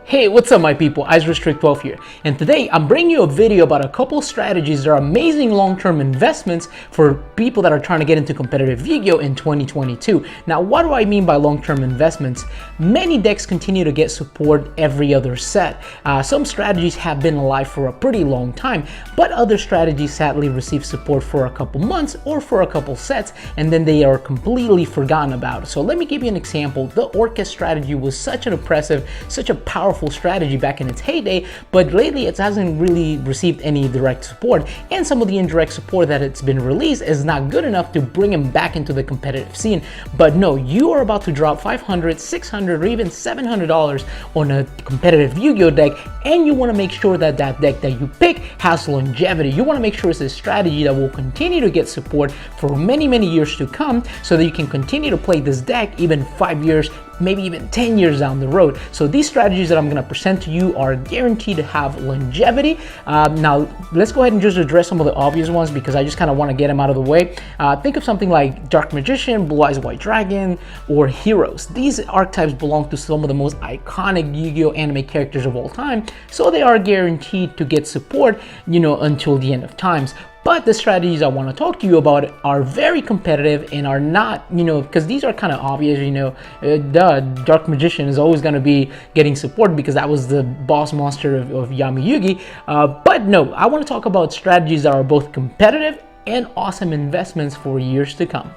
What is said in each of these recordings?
Hey, what's up my people, IceRestrict12 here, and today I'm bringing you a video about a couple strategies that are amazing long-term investments for people that are trying to get into competitive Yugioh in 2022. Now, what do I mean by long-term investments? Many decks continue to get support every other set. Some strategies have been alive for a pretty long time, but other strategies sadly receive support for a couple months or for a couple sets, and then they are completely forgotten about. So let me give you an example. The Orchid strategy was such an impressive, such a powerful strategy back in its heyday, but lately it hasn't really received any direct support, and some of the indirect support that it's been released is not good enough to bring him back into the competitive scene. But no, you are about to drop $500, $600, or even $700 on a competitive Yu-Gi-Oh deck, and you want to make sure that that deck that you pick has longevity. You want to make sure it's a strategy that will continue to get support for many years to come, so that you can continue to play this deck even 5 years, maybe even 10 years down the road. So these strategies that I'm going to present to you are guaranteed to have longevity. Now let's go ahead and just address some of the obvious ones, because I just kind of want to get them out of the way. Think of something like Dark Magician, Blue Eyes White Dragon, or Heroes. These archetypes belong to some of the most iconic Yu-Gi-Oh anime characters of all time, so they are guaranteed to get support, until the end of times. But the strategies I want to talk to you about are very competitive and are not, because these are kind of obvious, the Dark Magician is always going to be getting support because that was the boss monster of Yami Yugi. But no, I want to talk about strategies that are both competitive and awesome investments for years to come.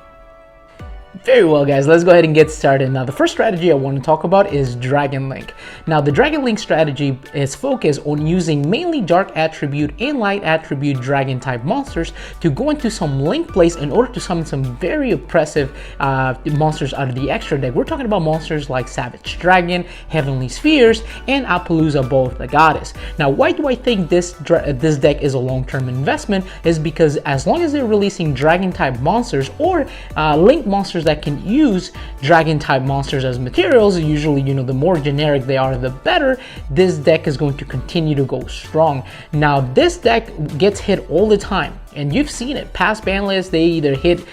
Very well guys, let's go ahead and get started. Now the first strategy I want to talk about is Dragon Link. Now the Dragon Link strategy is focused on using mainly dark attribute and light attribute dragon type monsters to go into some link plays in order to summon some very oppressive monsters out of the extra deck. We're talking about monsters like Savage Dragon, Heavenly Spheres, and Appaloosa Both the Goddess. Now why do I think this deck is a long-term investment is because as long as they're releasing dragon type monsters or link monsters that can use dragon type monsters as materials, usually the more generic they are the better, this deck is going to continue to go strong. Now this deck gets hit all the time, and you've seen it past ban lists. They either hit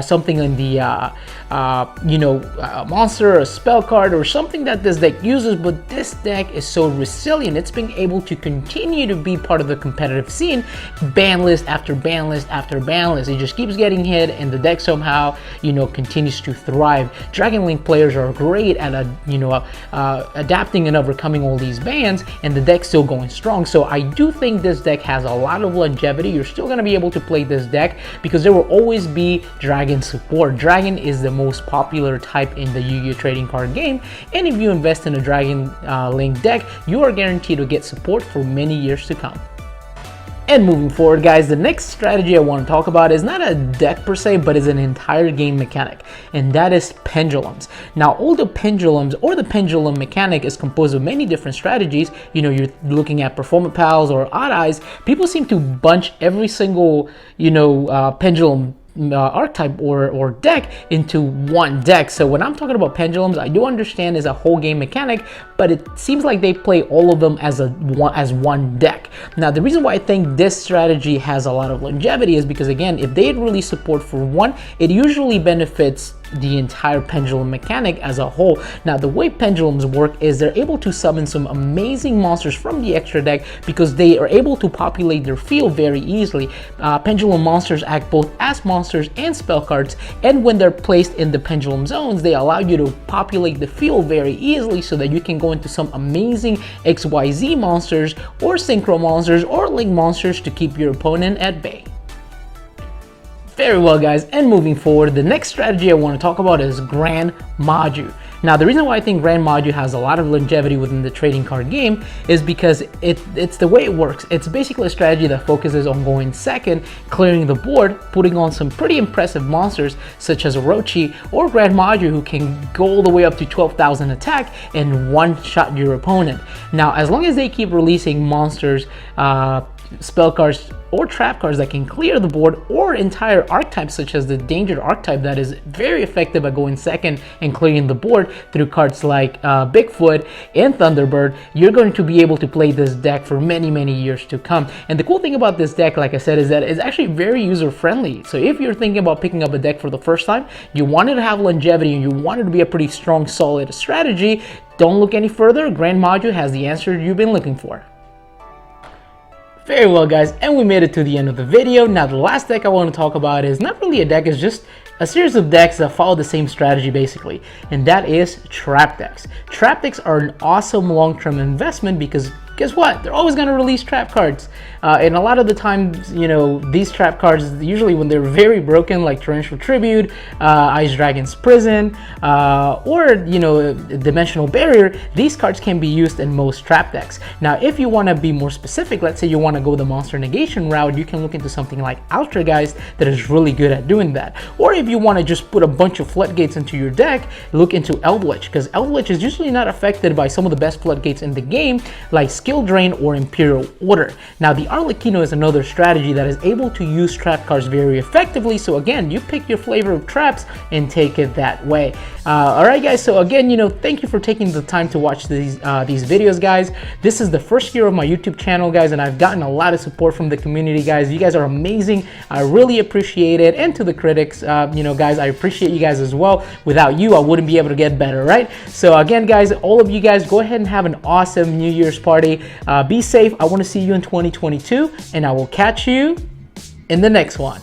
something in the monster or a spell card or something that this deck uses, but this deck is so resilient. It's been able to continue to be part of the competitive scene, ban list after ban list after ban list. It just keeps getting hit, and the deck somehow continues to thrive. Dragon Link players are great at adapting and overcoming all these bans, and the deck's still going strong. So I do think this deck has a lot of longevity. You're still going to be able to play this deck because there will always be dragon support. Dragon is the most popular type in the Yu-Gi-Oh trading card game, and if you invest in a Dragon Link deck, you are guaranteed to get support for many years to come. And moving forward guys, the next strategy I want to talk about is not a deck per se, but is an entire game mechanic, and that is pendulums. Now all the pendulums or the pendulum mechanic is composed of many different strategies. You're looking at Performance Pals or Odd Eyes. People seem to bunch every single pendulum archetype or deck into one deck. So when I'm talking about pendulums, I do understand is a whole game mechanic, but it seems like they play all of them as one deck. Now the reason why I think this strategy has a lot of longevity is because, again, if they release support for one, it usually benefits the entire pendulum mechanic as a whole. Now the way pendulums work is they're able to summon some amazing monsters from the extra deck because they are able to populate their field very easily. Pendulum monsters act both as monsters and spell cards, and when they're placed in the pendulum zones, they allow you to populate the field very easily so that you can go into some amazing XYZ monsters or synchro monsters or link monsters to keep your opponent at bay. Very well guys, and moving forward, the next strategy I want to talk about is Grand Maju. Now the reason why I think Grand Maju has a lot of longevity within the trading card game is because it's the way it works. It's basically a strategy that focuses on going second, clearing the board, putting on some pretty impressive monsters such as Orochi or Grand Maju, who can go all the way up to 12,000 attack and one-shot your opponent. Now as long as they keep releasing monsters, spell cards, or trap cards that can clear the board, or entire archetypes such as the Danger archetype that is very effective at going second and clearing the board through cards like Bigfoot and Thunderbird, you're going to be able to play this deck for many years to come. And the cool thing about this deck, like I said, is that it's actually very user friendly. So if you're thinking about picking up a deck for the first time, you want it to have longevity and you want it to be a pretty strong, solid strategy, Don't look any further, Grand Module has the answer you've been looking for. Very well, guys, and we made it to the end of the video. Now, the last deck I want to talk about is not really a deck, it's just a series of decks that follow the same strategy basically, and that is trap decks. Trap decks are an awesome long-term investment because guess what? They're always going to release trap cards. And a lot of the times, you know, these trap cards, usually when they're very broken, like Torrential Tribute, Ice Dragon's Prison, or, you know, Dimensional Barrier, these cards can be used in most trap decks. Now, if you want to be more specific, let's say you want to go the Monster Negation route, you can look into something like Altergeist that is really good at doing that. Or if you want to just put a bunch of floodgates into your deck, look into Eldritch, because Eldritch is usually not affected by some of the best floodgates in the game, like Skill Drain or Imperial Order. Now, the Arlecchino is another strategy that is able to use trap cards very effectively. So again, you pick your flavor of traps and take it that way. All right, guys. So again, you know, thank you for taking the time to watch these videos, guys. This is the first year of my YouTube channel, guys, and I've gotten a lot of support from the community, guys. You guys are amazing. I really appreciate it. And to the critics, you know, guys, I appreciate you guys as well. Without you, I wouldn't be able to get better, right? So again, guys, all of you guys, go ahead and have an awesome New Year's party. Be safe. I want to see you in 2022, and I will catch you in the next one.